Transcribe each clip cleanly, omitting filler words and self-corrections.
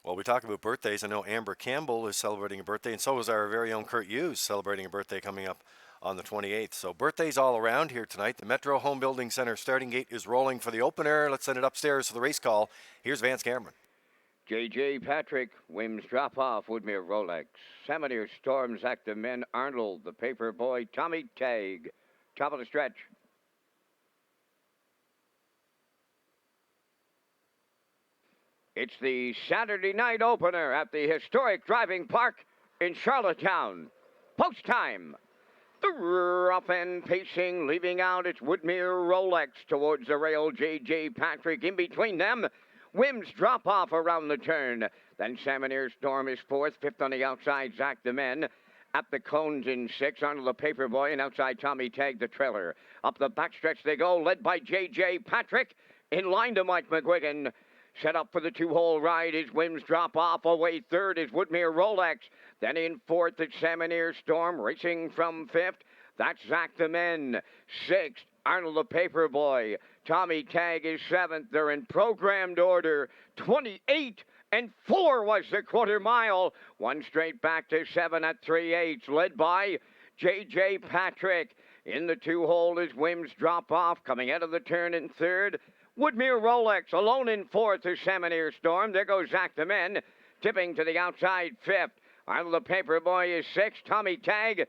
Well, we talk about birthdays. I know Amber Campbell is celebrating a birthday, and so is our very own Kurt Hughes celebrating a birthday coming up on the 28th. So birthdays all around here tonight. The Metro Home Building Center starting gate is rolling for the opener. Let's send it upstairs for the race call. Here's Vance Cameron. J.J. Patrick, Wims Drop Off, Woodmere Rolex, Salmonier Storms Active Men, Arnold, the Paper Boy, Tommy Tag, top of the stretch. It's the Saturday night opener at the historic driving park in Charlottetown. Post time. The rough end pacing, leaving out its Woodmere Rolex towards the rail. J.J. Patrick in between them. Wims Drop Off around the turn. Then Salmonier Storm is fourth. Fifth on the outside, Zach the Men. At the cones in six, Arnold the Paperboy, and outside Tommy Tag the trailer. Up the backstretch they go, led by J.J. Patrick. In line to Mike McGuigan. Set up for the two-hole ride is Wims Drop Off. Away third is Woodmere Rolex. Then in fourth it's Salmonier Storm. Racing from fifth, that's Zach the Men. Sixth, Arnold the Paperboy. Tommy Tag is seventh. They're in programmed order. 28 and 4 was the quarter mile. One straight back to 7 at 3/8, led by J.J. Patrick. In the two-hole is Wims Drop Off. Coming out of the turn in third, Woodmere Rolex. Alone in fourth is Salmonier Storm. There goes Zach the Men. Tipping to the outside fifth. Arnold the Paperboy is sixth. Tommy Tag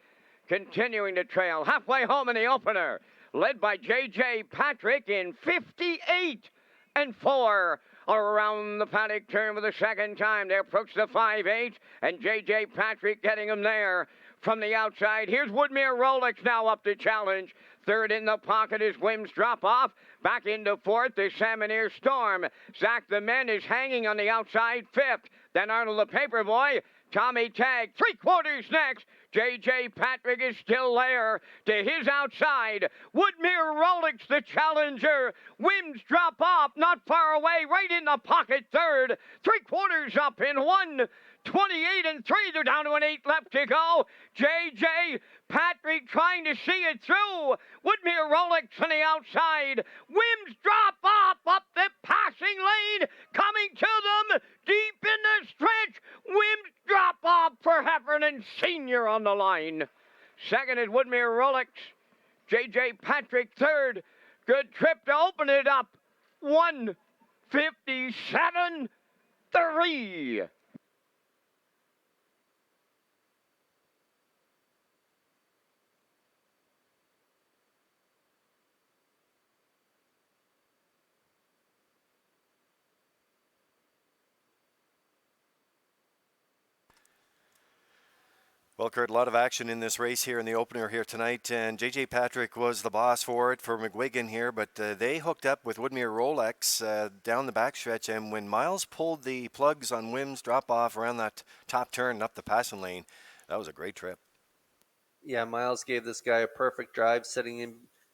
continuing to trail. Halfway home in the opener. Led by J.J. Patrick in 58 and 4. Around the paddock turn for the second time. They approach the 5/8. And J.J. Patrick getting them there from the outside. Here's Woodmere Rolex now up to challenge. Third in the pocket is Wims Drop Off. Back into fourth is Salmonier Storm. Zach the Men is hanging on the outside fifth. Then Arnold the Paperboy. Tommy Tag, 3/4 next. J.J. Patrick is still there to his outside. Woodmere Rolex, the challenger. Wims Drop Off, not far away, right in the pocket third. 3/4 up in 1:28 and 3. They're down to an 8 left to go. J.J. Patrick trying to see it through. Woodmere Rolex on the outside. Wims Drop Off up the passing lane. Coming to them deep in the stretch. Wims Drop Off for Heffernan Sr. on the line. Second is Woodmere Rolex. J.J. Patrick third. Good trip to open it up. 1:57.3. Well, Kurt, a lot of action in this race here in the opener here tonight, and J.J. Patrick was the boss for it for McGuigan here, but they hooked up with Woodmere Rolex down the backstretch, and when Miles pulled the plugs on Wims Drop Off around that top turn and up the passing lane, that was a great trip. Yeah, Miles gave this guy a perfect drive,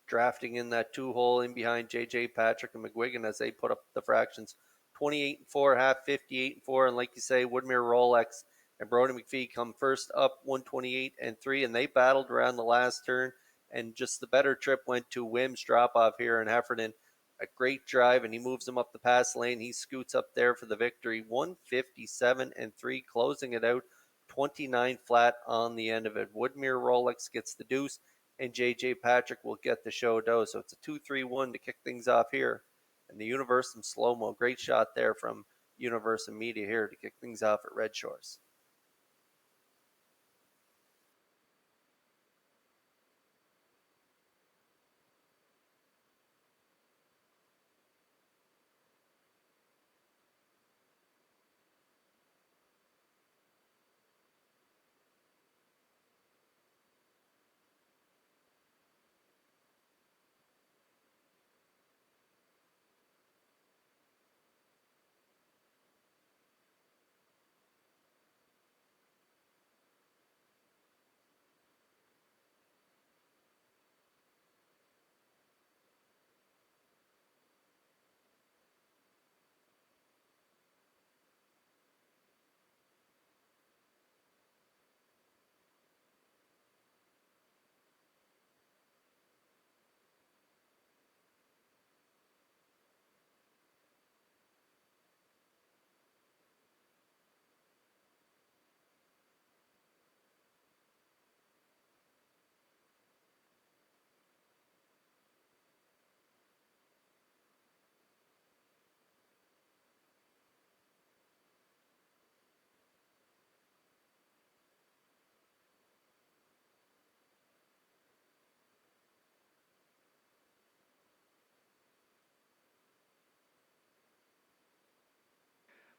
drafting in that two-hole in behind J.J. Patrick and McGuigan as they put up the fractions. 28 and 4, half 58 and 4, and like you say, Woodmere Rolex and Brody McPhee come first up 128 and 3, and they battled around the last turn, and just the better trip went to Wims Drop Off here in Heffernan. A great drive, and he moves him up the pass lane. He scoots up there for the victory. 157 and 3, closing it out. 29 flat on the end of it. Woodmere Rolex gets the deuce, and J.J. Patrick will get the show dough. So it's a 2-3-1 to kick things off here. And the Universum slow-mo, great shot there from Universum Media here to kick things off at Red Shores.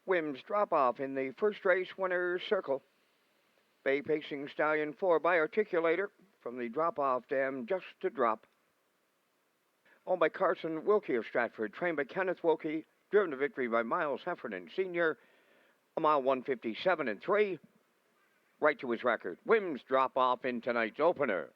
Wims drop off in the first race winner's circle. Bay Pacing Stallion 4 by Articulator from the drop-off dam just to drop. Owned by Carson Wilkie of Stratford, trained by Kenneth Wilkie, driven to victory by Miles Heffernan Sr., a mile 157 and 3, right to his record. Wims drop off in tonight's opener.